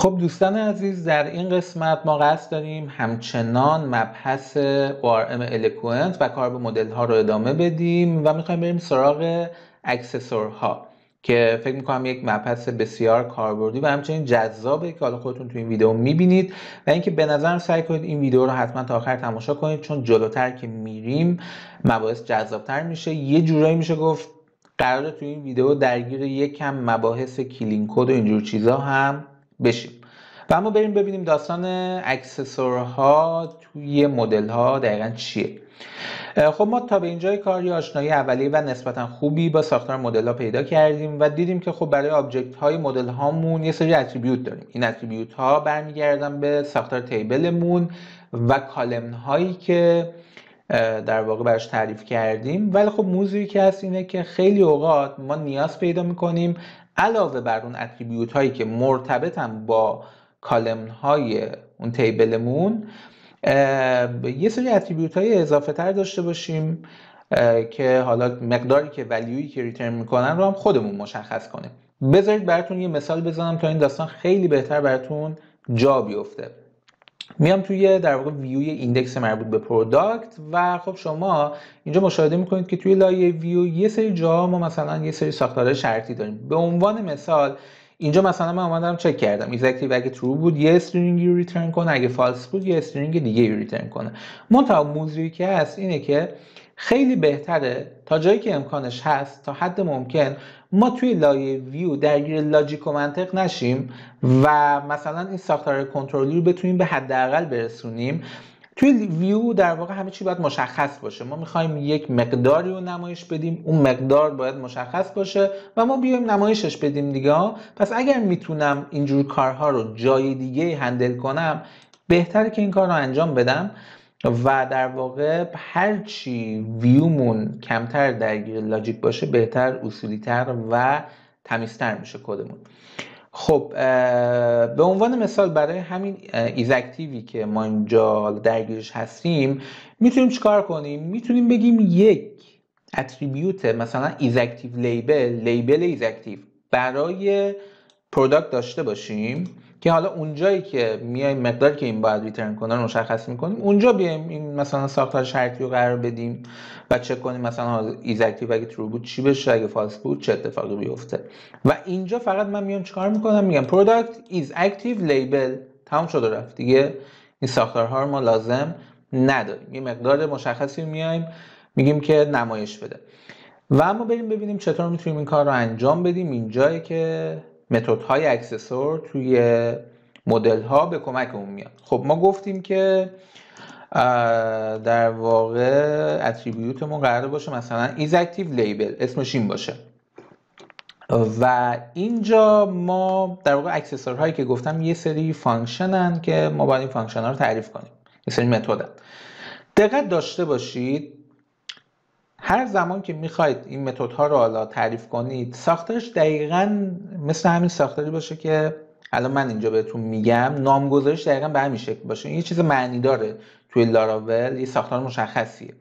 خب دوستان عزیز، در این قسمت ما قصد داریم همچنان مبحث ORM الکوئنت و کار با مدل ها رو ادامه بدیم و میخوایم بریم سراغ اکسسورها که فکر میکنم یک مبحث بسیار کاربردی و همچنین جذابه که حالا خودتون تو این ویدیو میبینید و اینکه به نظرم سعی کنید این ویدیو رو حتما تا آخر تماشا کنید، چون جلوتر که میریم مباحث جذابتر میشه. یه جورایی میشه گفت قراره تو این ویدیو درگیر یکم مباحث کلین کد و اینجور چیزا هم بشیم و اما بریم ببینیم داستان اکسسورها توی مدل ها دقیقا چیه. خب ما تا به اینجای کار یه آشنایی اولیه و نسبتا خوبی با ساختار مدل ها پیدا کردیم و دیدیم که خب برای آبجکت های مدل هامون یه سری اتریبیوت داریم. این اتریبیوت ها برمیگردن به ساختار تیبلمون و کالمن هایی که در واقع براش تعریف کردیم، ولی خب موضوعی که هست اینه که خیلی اوقات ما نیاز پیدا میکنیم علاوه بر اون اتریبیوت هایی که مرتبطن با کالمن های اون تیبلمون یه سری اتریبیوت های اضافه تر داشته باشیم که حالا مقداری که ولیویی که ریترن میکنن رو هم خودمون مشخص کنیم. بذارید براتون یه مثال بزنم تا این داستان خیلی بهتر براتون جا بیفته. میام توی در واقع ویوی ایندکس مربوط به پروداکت و خب شما اینجا مشاهده میکنید که توی لایه ویو یه سری جاها ما مثلا یه سری ساختارهای شرطی داریم. به عنوان مثال اینجا مثلا من اومدم چک کردم ایز اکتیو اگه ترو بود یه استرینگی رو ریترن کنه، اگه فالس بود یه استرینگ دیگه رو ریترن کنه. منتها موضوعی که هست اینه که خیلی بهتره تا جایی که امکانش هست تا حد ممکن ما توی لایه ویو درگیر لاجیک و منطق نشیم و مثلا این ساختار کنترلی رو بتونیم به حداقل برسونیم. توی ویو در واقع همه چی باید مشخص باشه. ما میخوایم یک مقداری رو نمایش بدیم، اون مقدار باید مشخص باشه و ما بیایم نمایشش بدیم دیگه. پس اگر میتونم اینجور کارها رو جای دیگه هندل کنم بهتره که این کار رو انجام بدم و در واقع هرچی ویومون کمتر درگیر لاجیک باشه بهتر، اصولی‌تر و تمیزتر میشه کدمون. خب به عنوان مثال برای همین ایز اکتیوی که ما اینجا درگیرش هستیم میتونیم چیکار کنیم؟ میتونیم بگیم یک اتریبیوت مثلا ایز اکتیو لیبل ایز اکتیو برای پروداکت داشته باشیم که حالا اونجایی که میایم مقداری که این باید ریترن کنه رو مشخص میکنیم، اونجا بیایم این مثلا ساختار شرطی رو قرار بدیم و چک کنیم مثلا ایز اکتیو اگه ترو بود چی بشه، اگه فالس بود چه اتفاقی بیفته. و اینجا فقط من میام چیکار میکنم؟ میگم پروداکت ایز اکتیو لیبل، تمام شد و رفت دیگه. این ساختارها رو ما لازم نداریم. یه مقدار مشخصی میایم میگیم که نمایش بده و اما بریم ببینیم چطور میتونیم این کار رو انجام بدیم. اینجایی که متدهای اکسسور توی مدل ها به کمکمون میاد. خب ما گفتیم که در واقع اتریبیوتمون قراره باشه مثلا ایز اکتیو لیبل، اسمش این باشه و اینجا ما در واقع اکسسور هایی که گفتم یه سری فانکشنن که ما باید این فانکشن ها رو تعریف کنیم، یه سری متدن. دقت داشته باشید هر زمان که میخواید این متدها رو حالا تعریف کنید ساختارش دقیقاً مثل همین ساختاری باشه که الان من اینجا بهتون میگم. نامگذاریش دقیقاً به همین شکل باشه. یه چیز معنی داره توی لاراول، یه ساختار مشخصیه.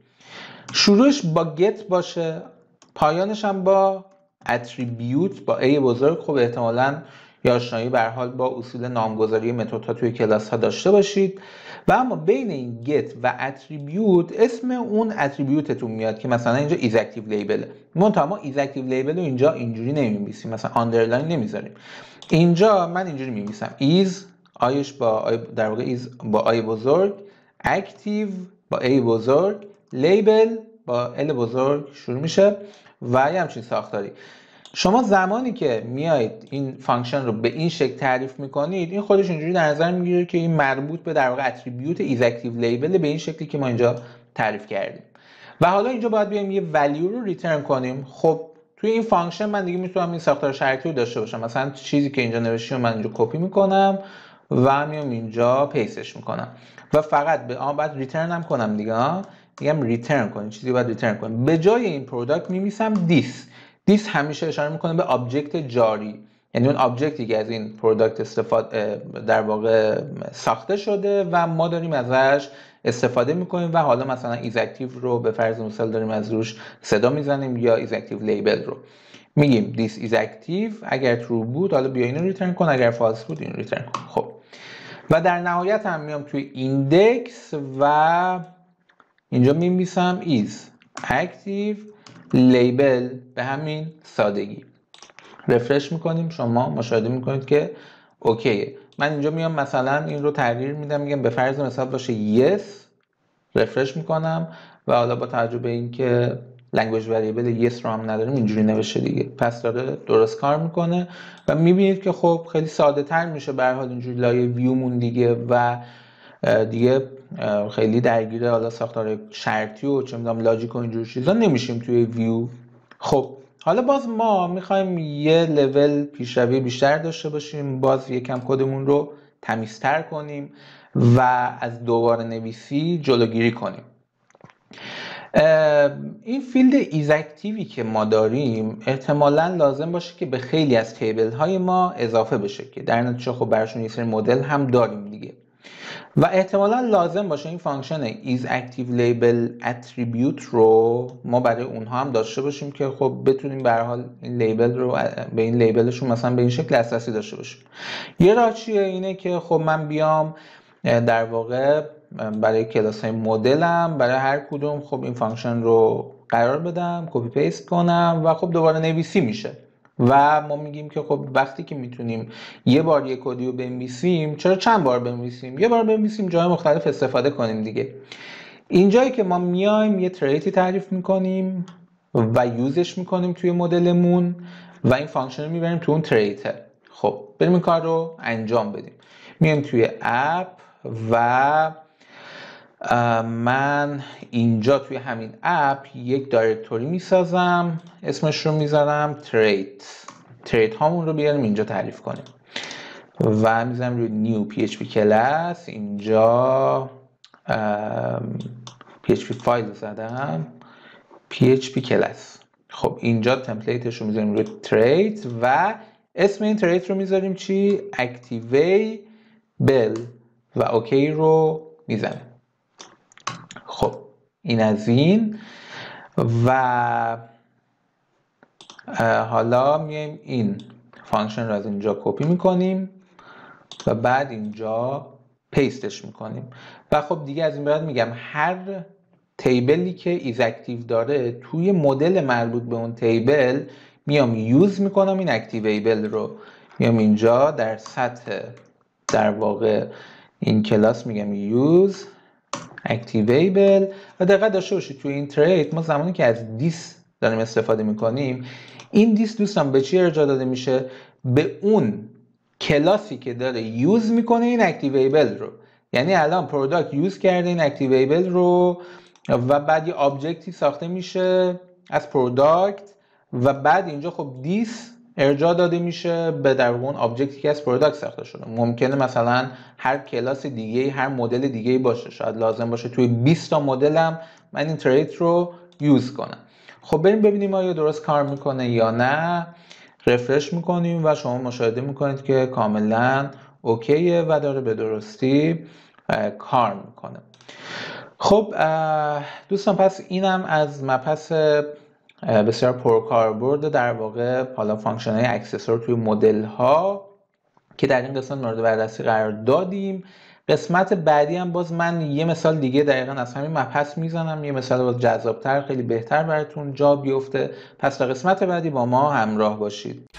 شروعش با get باشه، پایانش هم با اتریبیوت با A بزرگ. خب احتمالاً یا آشنایی به هر حال با اصول نامگذاری متدها توی کلاس ها داشته باشید و اما بین این get و اتریبیوت اسم اون اتریبیوتتون میاد که مثلا اینجا ایز اکتیو لیبل. منتها ما ایز اکتیو لیبل رو اینجا اینجوری نمی‌نویسیم، مثلا آندرلاین نمیذاریم. اینجا من اینجوری می‌نویسم ایز آیش با در واقع ایز با آی بزرگ، اکتیو با ای بزرگ، لیبل با ال بزرگ شروع میشه و یه همچین ساختاری. شما زمانی که میایید این فانکشن رو به این شکل تعریف میکنید این خودش اینجوری در نظر میگیره که این مربوط به در واقع اتریبیوت ایز اکتیو لیبل به این شکلی که ما اینجا تعریف کردیم و حالا اینجا باید بیایم یه ولیو رو ریترن کنیم. خب توی این فانکشن من دیگه میتونم این ساختار شرطی رو داشته باشم. مثلا چیزی که اینجا نوشتم من اینجا کپی میکنم و میام اینجا پیستش میکنم و فقط بعد ریترن هم کنم دیگه. میگم ریترن کنید، چیزی باید ریترن کنید. به جای این پروداکت میمیسم دیس همیشه اشاره میکنه به آبجکت جاری، یعنی اون آبجکتی که از این پروداکت استفاده در واقع ساخته شده و ما داریم ازش استفاده میکنیم و حالا مثلا ایز اکتیو رو به فرض مثال داریم از روش صدا میزنیم یا ایز اکتیو لیبل رو. میگیم this is active، اگر true بود حالا بیا اینو ریترن کن، اگر false بود اینو ریترن کن. خب و در نهایت هم میام توی ایندکس و اینجا می‌نویسم is active label به همین سادگی. رفرش میکنیم، شما مشاهده میکنید که اوکیه. من اینجا میام مثلا این رو تغییر میدم، میگم به فرض مثال باشه yes، رفرش میکنم و حالا با توجه به اینکه لنگویج وریبل yes رو هم نداریم اینجوری نوشته دیگه، پس داره درست کار میکنه و میبینید که خب خیلی ساده تر میشه به هر حال اینجوری لایه ویومون دیگه و دیگه خیلی درگیر حالا ساختار شرطی و چه میدونم لاجیک و اینجور چیزا نمیشیم توی ویو. خب حالا باز ما میخوایم یه لول پیشروی بیشتر داشته باشیم، باز یکم کدمون رو تمیزتر کنیم و از دوباره نویسی جلوگیری کنیم. این فیلد ایز اکتیوی که ما داریم احتمالاً لازم باشه که به خیلی از تیبل های ما اضافه بشه که در نتیجه خب براشون یه سری مدل هم داریم دیگه و احتمالاً لازم باشه این فانکشن isActiveLabel attribute رو ما برای اونها هم داشته باشیم که خب بتونیم به هر حال این لیبل رو به این لیبلشون مثلا به این شکل دسترسی داشته باشیم. یه راه چیه؟ اینه که خب من بیام در واقع برای کلاس های مدلم برای هر کدوم خب این فانکشن رو قرار بدم، کپی پیست کنم و خب دوباره نویسی میشه و ما میگیم که خب وقتی که میتونیم یه بار یه کدی رو بنویسیم چرا چند بار بنویسیم؟ یه بار بنویسیم جای مختلف استفاده کنیم دیگه. اینجایی که ما میایم یه تریتی تعریف میکنیم و یوزش میکنیم توی مدلمون و این فانکشن رو میبریم تو اون تریت. خب بریم این کار رو انجام بدیم. میایم توی اپ و من اینجا توی همین اپ یک دایرکتوری میسازم، اسمش رو میذارم تریت هامون رو بیاریم اینجا تعریف کنیم و میذارم روی نیو PHP کلاس، اینجا PHP فایل زدم PHP کلاس. خب اینجا تمپلیتش رو میذاریم روی تریت و اسم این تریت رو میذاریم چی؟ activeable و اوکی رو میزنیم. خب این از این و حالا میایم این فانکشن رو از اینجا کپی میکنیم و بعد اینجا پیستش میکنیم و خب دیگه از این بعد میگم هر تیبلی که ایز اکتیو داره توی مدل مربوط به اون تیبل میام یوز میکنم این اکتیویبل رو، میام اینجا در سطح در واقع این کلاس میگم یوز اکتیویبل و دقت داشته باشید توی این تریت ما زمانی که از دیس داریم استفاده میکنیم این دیس دوستان به چی ارجاع داده میشه؟ به اون کلاسی که داره یوز میکنه این اکتیویبل رو. یعنی الان پروداکت یوز کرده این اکتیویبل رو و بعد یه آبجکتی ساخته میشه از پروداکت و بعد اینجا خب دیس ارجاع داده میشه به در اون آبجکتی که از پروداکت ساخته شده. ممکنه مثلا هر کلاس دیگه هر مدل دیگه باشه، شاید لازم باشه توی 20 تا مدلم من این تریت رو یوز کنم. خب بریم ببینیم آیا درست کار میکنه یا نه. رفرش میکنیم و شما مشاهده میکنید که کاملا اوکیه و داره به درستی کار میکنه. خب دوستان پس اینم از مبحث بسیار پرکاربرد در واقع حالا فانکشن های اکسسور توی مدل ها که در این قسمت مورد بررسی قرار دادیم. قسمت بعدی هم باز من یه مثال دیگه دقیقاً از همین مبحث میزنم، یه مثال باز جذابتر خیلی بهتر براتون جا بیفته. پس تا قسمت بعدی با ما همراه باشید.